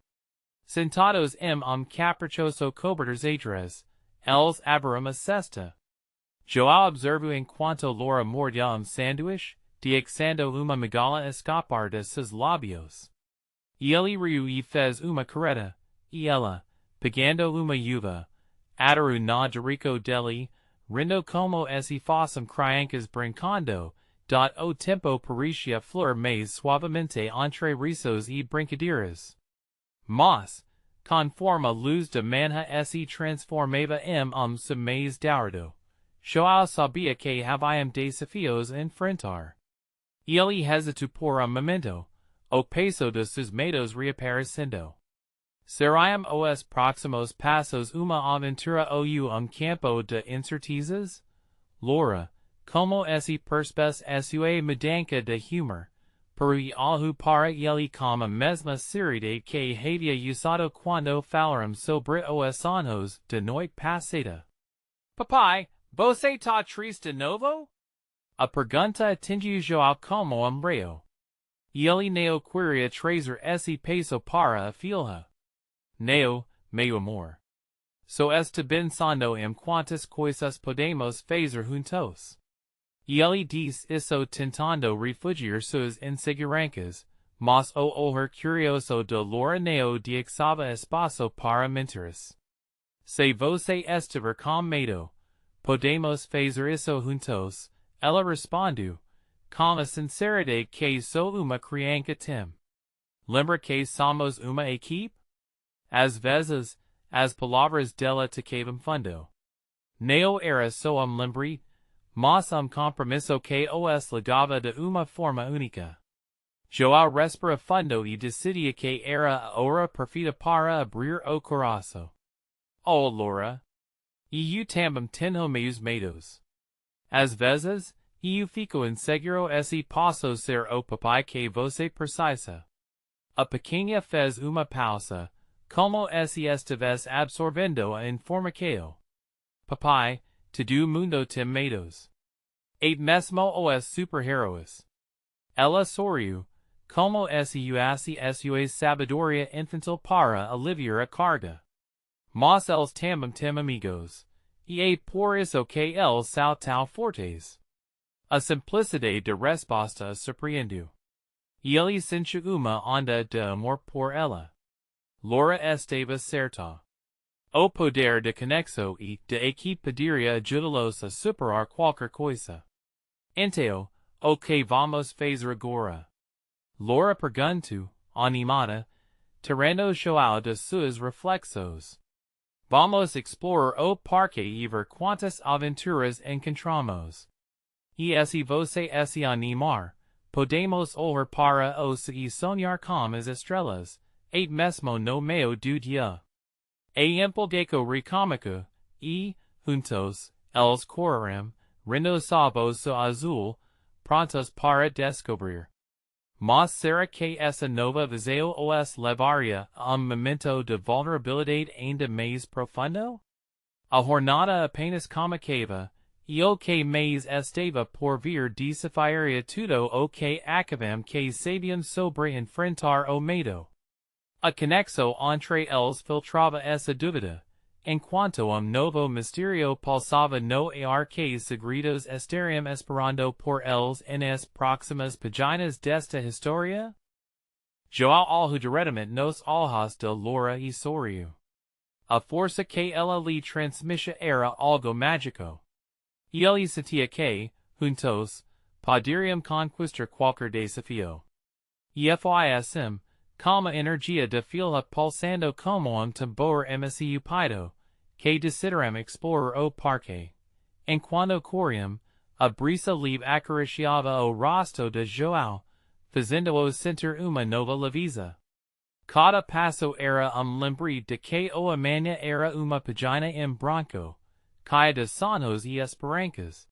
Sentados caprichoso cobertores, eles abriram a cesta. João observou enquanto Laura mordia sanduíche, deixando uma migala escapar de seus lábios. Ele riu e fez uma careta, e ela, pegando uma uva, adorou na Jerico dele, rindo como se fossem crianças brincando. O tempo parecia fluir mais suavemente entre risos e brincadeiras. Mas, conforme a luz da manhã se transformava seu mais dourado, João sabia que haviam desafios a enfrentar. Ele hesitou por momento, o peso de seus medos reaparecendo. Seriam os próximos passos uma aventura ou campo de incertezas? Laura, como se percebes sua mudança de humor, pero olhou para ele com a mesma seriedade que havia usado quando falaram sobre os sonhos de noite passada. Papai, você tá triste de novo? A pergunta atingiu João como raio. Ele não queria trazer esse peso para a filha. Não, meu amor. Só está pensando quantas coisas podemos fazer juntos. Ele disse isso tentando refugiar suas inseguranças, mas o olhar curioso de Laura não deixava espaço para mentiras. Se você estiver com medo, podemos fazer isso juntos, ela respondeu, com a sinceridade que só uma criança tem. Lembra que somos uma equipe? Às vezes, as palavras dela tocavam fundo. Não era só lembre, mas compromisso que os ligava de uma forma única. João respira fundo e decidia que era a hora perfeita para abrir o coração. Oh, Laura! E eu também tenho meus medos. Às vezes, eu fico inseguro se posso ser o papai que você precisa. A pequena fez uma pausa, como se estives absorvendo a informação. Papai, todo mundo tem medos. Eight mesmo os superheróis. Ela sorriu, como se usasse sua sabedoria infantil para aliviar a carga. Mas eles também têm amigos, e é por isso que eles são tão fortes. A simplicidade de resposta surpreendeu. E ele sentiu uma onda de amor por ela. Laura estava certa. O poder de conexão e de equipe poderia ajudá-los a superar qualquer coisa. Então, o que vamos fazer agora? Laura perguntou, animada, tirando João de suas reflexões. Vamos explorar o parque e ver quantas aventuras encontramos. E se você se animar, podemos olhar para o céu e sonhar com as estrelas, et mesmo no meio do dia. E empolgueco recômico, e, juntos, eles correrem, rindo sob o céu azul, prontos para descobrir. Mas será que essa nova visão os levaria a momento de vulnerabilidade ainda mais profundo? A jornada apenas começava, e o que mais estava por vir desafiaria tudo o que acabamos que sabíamos sobre enfrentar o medo. A conexão entre eles filtrava essa dúvida, enquanto novo mistério pulsava no ar que segredos estariam esperando por eles nas próximas páginas desta história? João olhou diretamente nos olhos de Laura e sorriu. A força que ela lhe transmitia era algo mágico. E ele sentia que, juntos, poderiam conquistar qualquer desafio. E foi assim, com a energia de filha pulsando como tambor emociupado, que decidiram explorar o parque. Enquanto corriam, a brisa leve acariciava o rosto de João, fazendo-o sentir uma nova leveza. Cada passo era lembrete de que o amanhã era uma página em branco, caia de sonhos e esperanças.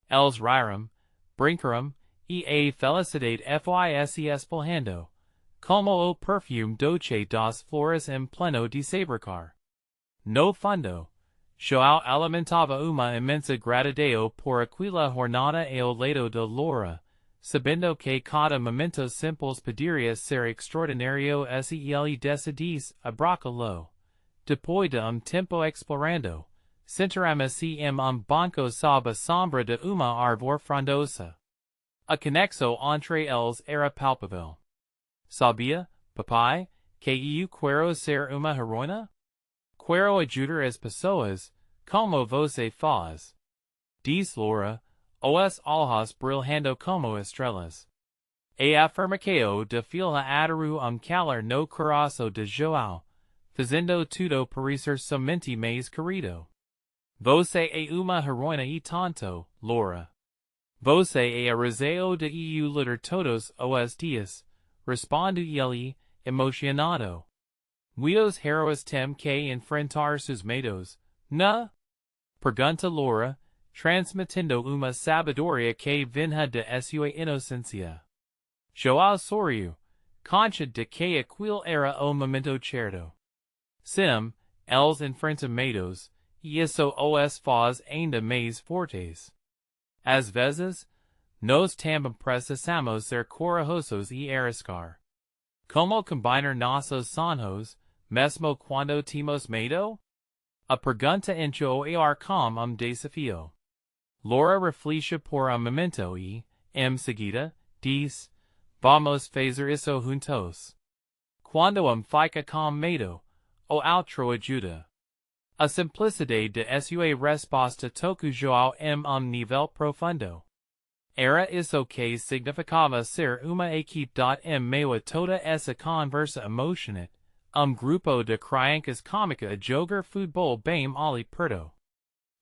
Eles riram, brincaram, e a felicidade foi se espalhando, como o perfume doce das flores em pleno desabricar. No fundo, João alimentava uma imensa gratidão por aquela jornada ao lado de Laura, sabendo que cada momento simples poderia ser extraordinário se ele decidisse abracá-lo. Depois de tempo explorando, sentiramos-se em banco sob a sombra de uma árvore frondosa. A conexão entre eles era palpável. Sabia, papai, que eu quero ser uma heroína? Quero ajudar as pessoas, como você faz. Diz Laura, os olhos brilhando como estrelas. A afirmação de filha adorou calor no coração de João, fazendo tudo parecer somente mais querido. Você é uma heroína e tanto, Laura. Você é a razão de eu lutar todos os dias, respondeu ele, emocionado. Muitos heróis têm que enfrentar seus medos, não? Pergunta Laura, transmitindo uma sabedoria que vinha de sua inocência. João sorriu, consciente de que aquele era o momento certo. Sim, eles enfrentam medos, e isso os faz ainda mais fortes. Às vezes, nós também precisamos ser corajosos e arriscar. Como combinar nossos sonhos, mesmo quando temos medo? A pergunta encheu o ar como desafio. Laura refletiu por momento e, em seguida, disse, vamos fazer isso juntos. Quando fica com medo, o outro ajuda. A simplicidade de sua resposta tocou João em nível profundo. Era isso que significava ser uma equipe. Em meio a toda essa conversa emocionante, grupo de crianças cômica a jogar futebol bem ali perto.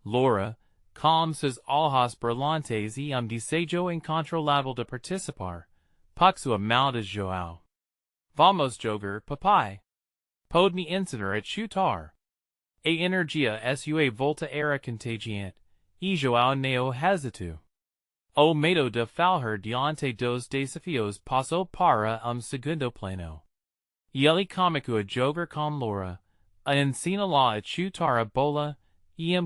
Laura, com seus olhos brilhantes e desejo incontrolável de participar, puxou a mão de João. Vamos jogar, papai. Pode-me ensinar a chutar. A energia sua volta era contagiante, e João não hesitou. O medo de falhar diante dos desafios passou para segundo plano. Ele comico a jogar com Laura, a ensina lá a chutar a bola,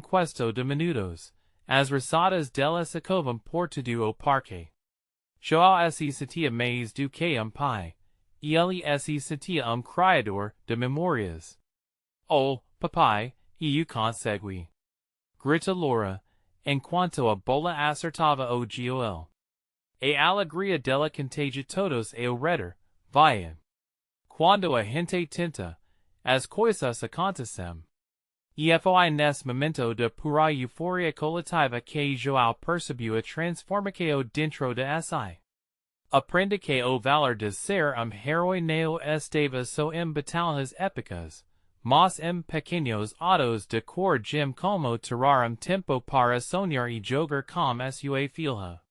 questo de minutos, as risadas delas acovam por todo o parque. João se sentia mais do que pai, e ele se sentia criador de memórias. Oh, papai, e o consegue. Grita Laura, enquanto a bola acertava o gol. A alegria dela contagia todos ao redor, vai. Quando a gente tenta, as coisas acontecem. E foi nesse momento de pura euforia coletiva que João percebeu a transformação dentro de si. Aprende que o valor de ser herói não estava só batalhas épicas, mas pequenos atos de coragem como tirar tempo para sonhar e jogar com sua filha.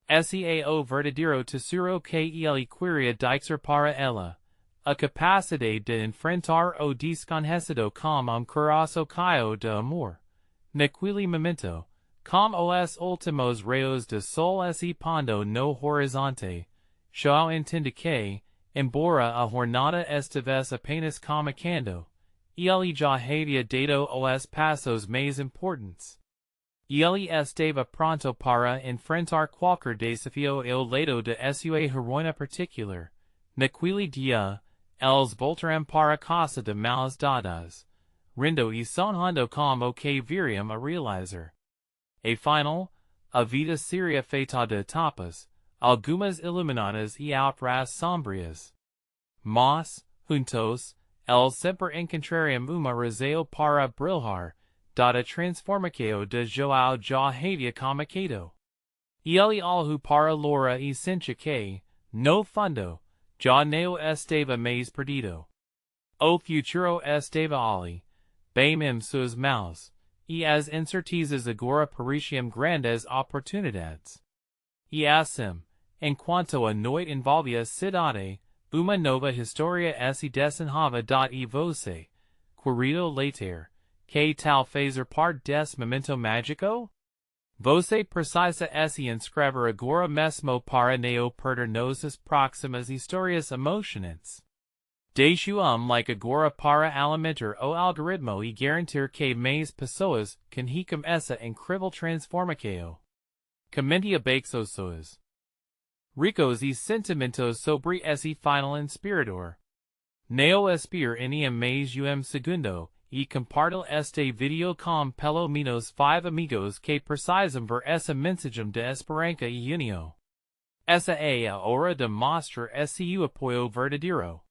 Esse é o verdadeiro tesouro que ele queria deixar para ela. A capacidade de enfrentar o desconhecido com coração caio de amor. Naquele momento, com os últimos raios de sol se pondo no horizonte, João entende que, embora a jornada estivesse apenas começando, ele já havia dado os passos mais importantes. Ele estava pronto para enfrentar qualquer desafio ao lado de sua heroína particular. Naquele dia, eles voltaram para casa de mãos dadas, rindo e sonhando como que viriam a realizar. Afinal, a vida seria feita de etapas, algumas iluminadas e outras sombrias. Mas, juntos, eles sempre encontrariam uma razão para brilhar, dada transformação de João já havia começado. Ele olhou para Laura e sentia que, no fundo, já não estava mais perdido. O futuro estava ali, bem em suas mãos, e as incertezas agora pareciam grandes oportunidades. E assim, enquanto a noite envolvia a cidade, uma nova história se desenhava e você, querido leitor, que tal fazer parte desse momento mágico? Você precisa se inscrever agora mesmo para não perder nossas próximas histórias emocionantes. Deixe like agora para alimentar o algoritmo e garantir que mais pessoas conheçam essa incrível transformação. Comente abaixo suas ricos e sentimentos sobre esse final inspirador. Não espere em mais segundo, e compartilhe este vídeo com pelo menos 5 amigos que precisam ver essa mensagem de esperança e união. Essa é a hora de mostrar seu apoio verdadeiro.